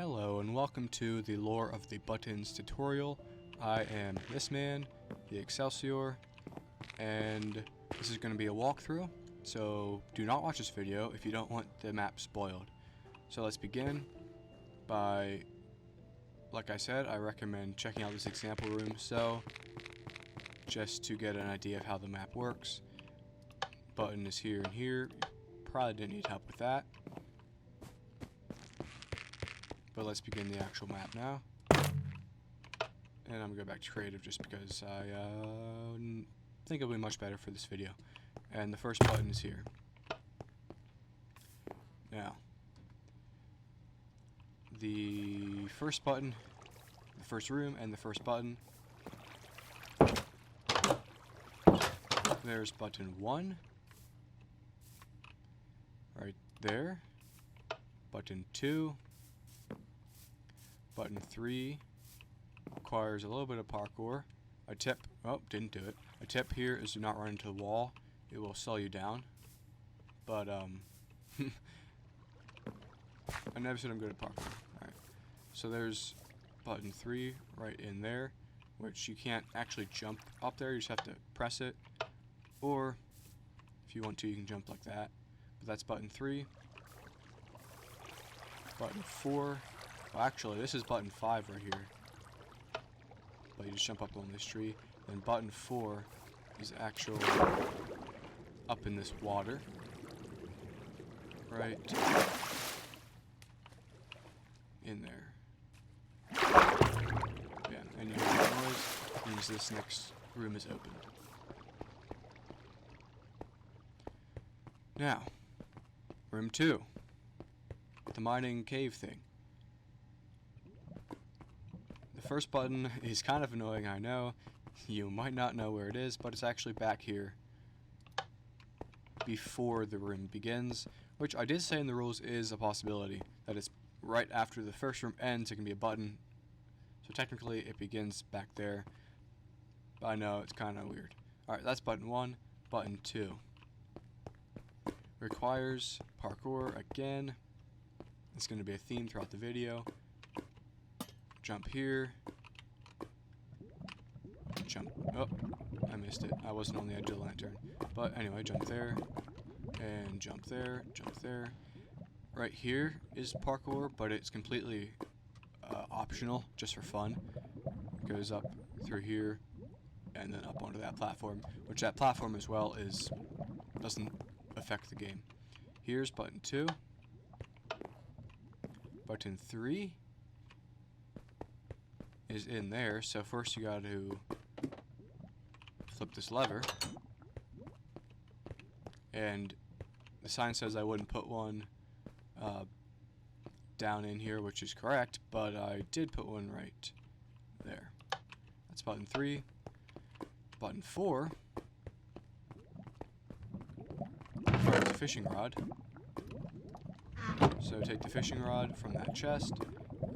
Hello and welcome to the Lore of the Buttons tutorial. I am this man, TheExselsior, and this is going to be a walkthrough, so do not watch this video if you don't want the map spoiled. So let's begin by, like I said, I recommend checking out this example room, so just to get an idea of how the map works. Button is here and here, probably didn't need help with that. But let's begin the actual map now. And I'm going to go back to creative just because I think it'll be much better for this video. And the first button is here. Now, the first button, the first room, and the first button. There's button 1. Right there. Button 2. Button 3 requires a little bit of parkour. A tip, oh, didn't do it. A tip here is do not run into the wall. It will slow you down. But, I never said I'm good at parkour. Alright. So there's button 3 right in there, which you can't actually jump up there, you just have to press it. Or, if you want to, you can jump like that. But that's button 3. Button 4. Well, actually, this is button 5 right here. But you just jump up on this tree. And button 4 is actually up in this water. Right in there. Yeah, and you hear that noise, means this next room is opened. Now, room 2. The mining cave thing. The first button is kind of annoying, I know. You might not know where it is, but it's actually back here before the room begins, which I did say in the rules is a possibility, that it's right after the first room ends, it can be a button. So technically it begins back there, but I know it's kind of weird. Alright, that's button 1. Button 2 requires parkour again. It's going to be a theme throughout the video. Jump here. Jump. Oh, I missed it. I wasn't on the edge of the lantern. But anyway, jump there. And jump there. Jump there. Right here is parkour, but it's completely optional, just for fun. It goes up through here, and then up onto that platform. Which that platform as well doesn't affect the game. Here's button 2. Button 3 is in there, so first you got to flip this lever, and the sign says I wouldn't put one down in here, which is correct, but I did put one right there. That's button 3. Button 4 requires a fishing rod, so take the fishing rod from that chest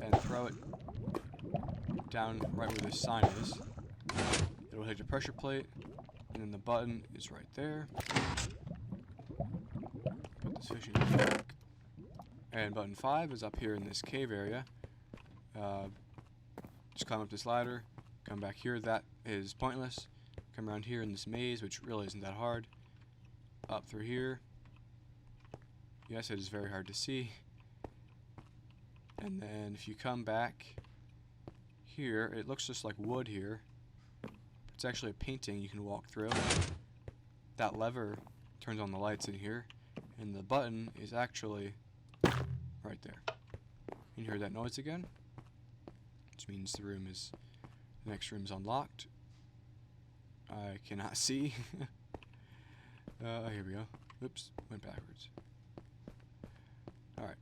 and throw it down right where this sign is. It'll hit the pressure plate, and then the button is right there. Put this fishing rod back. And button 5 is up here in this cave area. Just climb up this ladder, come back here. That is pointless. Come around here in this maze, which really isn't that hard. Up through here. Yes, it is very hard to see. And then if you come back here, it looks just like wood here. It's actually a painting you can walk through. That lever turns on the lights in here, and the button is actually right there. You hear that noise again, which means the next room is unlocked. I cannot see. Here we go. Oops, went backwards. Alright.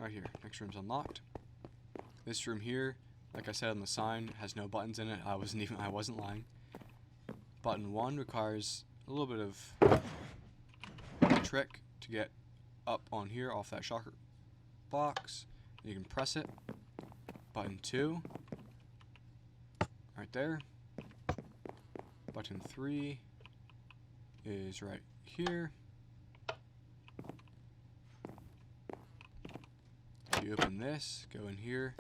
Right here, next room's unlocked. This room here, like I said on the sign, has no buttons in it. I wasn't lying. Button 1 requires a little bit of a trick to get up on here off that shocker box. You can press it. Button 2, right there. Button 3 is right here. You open this, go in here,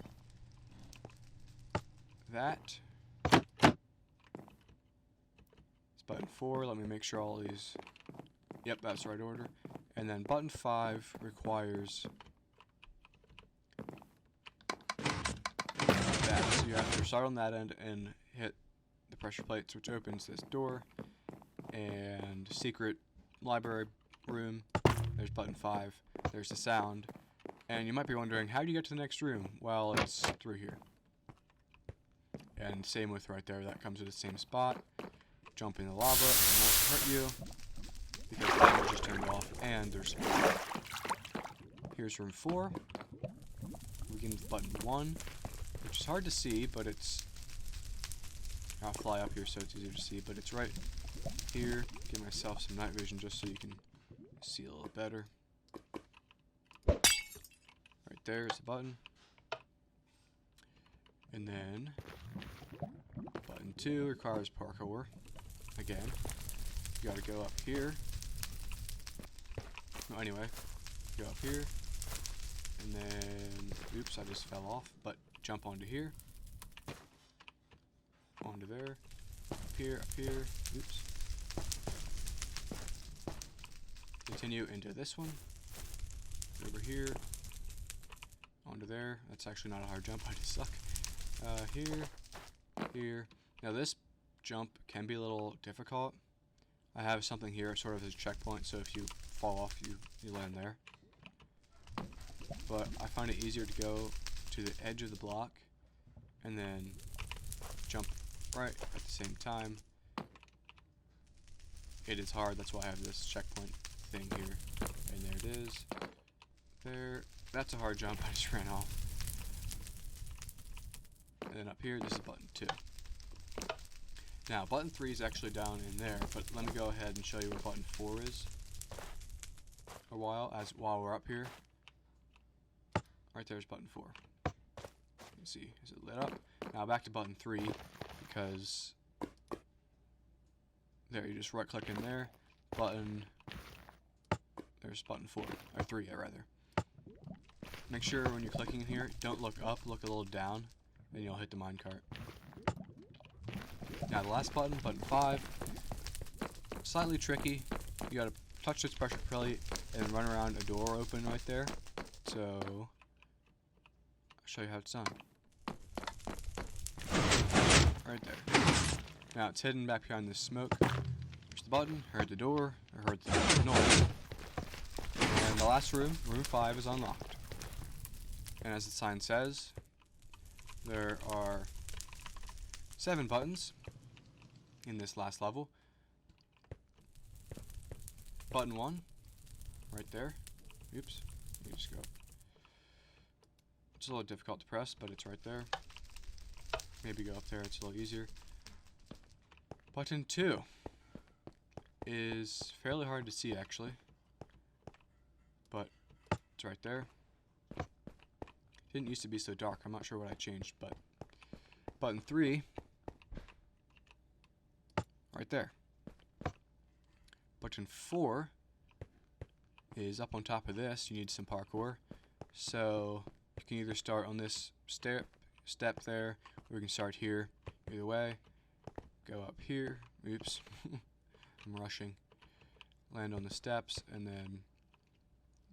that. It's button 4. Let me make sure all these, yep, that's the right order. And then button 5 requires that. So you have to start on that end and hit the pressure plates, which opens this door. And secret library room, there's button 5. There's the sound. And you might be wondering, how do you get to the next room? Well, it's through here. And same with right there, that comes to the same spot. Jump in the lava, it won't hurt you, because the timer just turned off, and there's speed. Here's room 4. We begin with button 1, which is hard to see, but it's... I'll fly up here so it's easier to see, but it's right here. Give myself some night vision just so you can see a little better. Right there is the button. And then button 2 requires parkour. Again, you gotta go up here. No, anyway, go up here. And then, oops, I just fell off. But jump onto here. Onto there. Up here, oops. Continue into this one. Over here. Onto there. That's actually not a hard jump, I just suck. Here. Now this jump can be a little difficult. I have something here sort of as a checkpoint, so if you fall off, you land there. But I find it easier to go to the edge of the block and then jump right at the same time. It is hard, that's why I have this checkpoint thing here. And there it is. There. That's a hard jump, I just ran off. And then up here, this is button 2. Now, button 3 is actually down in there, but let me go ahead and show you where button 4 is while we're up here. Right there's button 4. You can see, is it lit up? Now back to button 3, because there, you just right click in there, there's button 4, or 3 rather. Make sure when you're clicking in here, don't look up, look a little down, and you'll hit the minecart. Now the last button, button 5, slightly tricky. You gotta touch this pressure plate and run around a door open right there. So, I'll show you how it's done. Right there. Now it's hidden back behind this smoke. There's the button, heard the door, or heard the noise. And the last room, room 5, is unlocked. And as the sign says, there are 7 buttons in this last level. Button 1, right there. Oops, let me just go. It's a little difficult to press, but it's right there. Maybe go up there, it's a little easier. Button 2 is fairly hard to see actually, but it's right there. Didn't used to be so dark, I'm not sure what I changed, but button 3, right there. Button 4 is up on top of this. You need some parkour, so you can either start on this step there, or you can start here. Either way, go up here. Oops, I'm rushing. Land on the steps, and then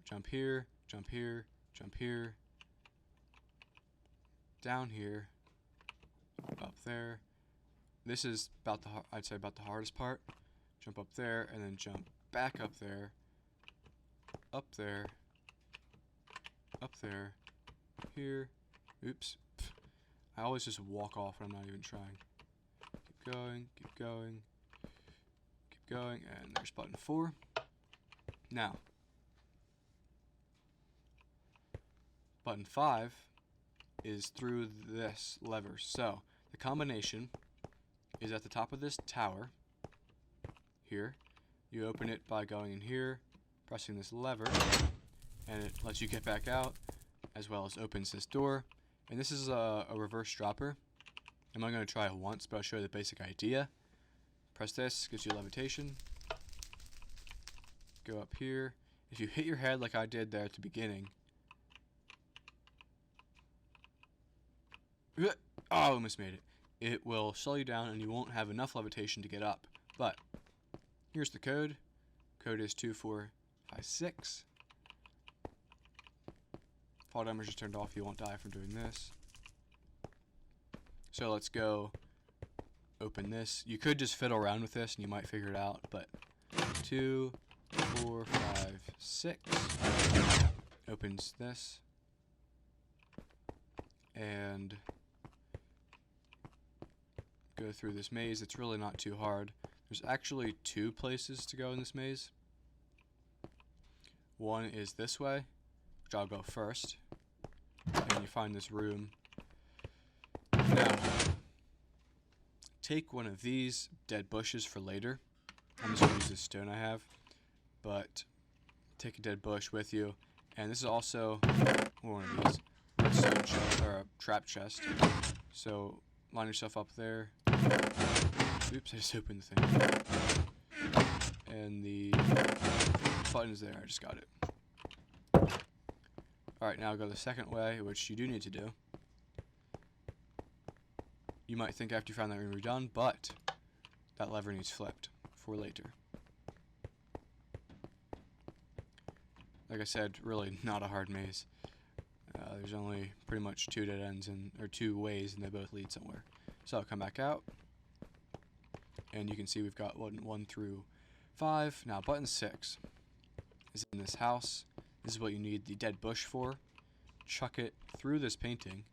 jump here, jump here, jump here, down here, up there. This is about I'd say about the hardest part. Jump up there, and then jump back up there, up there, up there, here. Oops. I always just walk off when I'm not even trying. Keep going, keep going, keep going, and there's button 4. Now, button 5 is through this lever. So, the combination is at the top of this tower, here. You open it by going in here, pressing this lever, and it lets you get back out, as well as opens this door. And this is a reverse dropper. I'm not going to try it once, but I'll show you the basic idea. Press this, gives you levitation. Go up here. If you hit your head like I did there at the beginning, Oh, I almost made it. It will slow you down and you won't have enough levitation to get up. But here's the code. Code is 2456. Fall damage is turned off. You won't die from doing this. So let's go open this. You could just fiddle around with this and you might figure it out, but 2, 4, 5, 6 opens this and go through this maze. It's really not too hard. There's actually 2 places to go in this maze. One is this way, which I'll go first, and you find this room. Now, take one of these dead bushes for later. I'm just going to use this stone I have, but take a dead bush with you. And this is also one of these redstone chest, or a trap chest. So line yourself up there. Oops, I just opened the thing. And the button is there. I just got it. Alright, now go the second way, which you do need to do. You might think after you found that room you're done, but that lever needs flipped for later. Like I said, really not a hard maze. There's only pretty much 2 dead ends, or 2 ways, and they both lead somewhere. So I'll come back out, and you can see we've got 1 through 5. Now button 6 is in this house. This is what you need the dead bush for. Chuck it through this painting,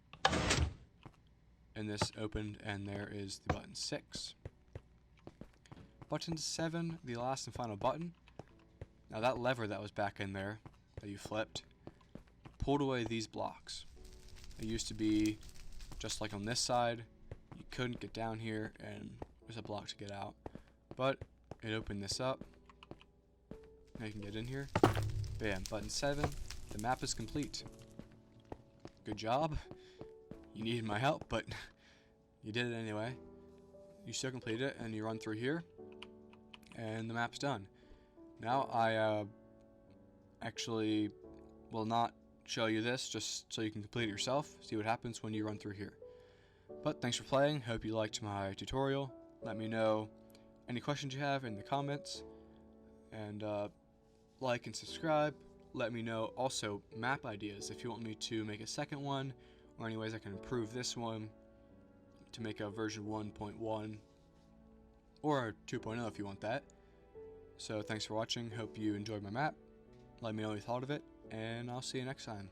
and this opened, and there is the button 6. Button 7, the last and final button. Now that lever that was back in there, that you flipped, pulled away these blocks. It used to be just like on this side. You couldn't get down here, and there's a block to get out. But it opened this up. Now you can get in here. Bam, button 7. The map is complete. Good job. You needed my help, but you did it anyway. You still completed it, and you run through here, and the map's done. Now I actually will not show you this, just so you can complete it yourself, see what happens when you run through here. But thanks for playing. Hope you liked my tutorial. Let me know any questions you have in the comments, and like and subscribe. Let me know also map ideas if you want me to make a second one, or any ways I can improve this one to make a version 1.1 or 2.0 if you want that. So thanks for watching. Hope you enjoyed my map. Let me know what you thought of it, and I'll see you next time.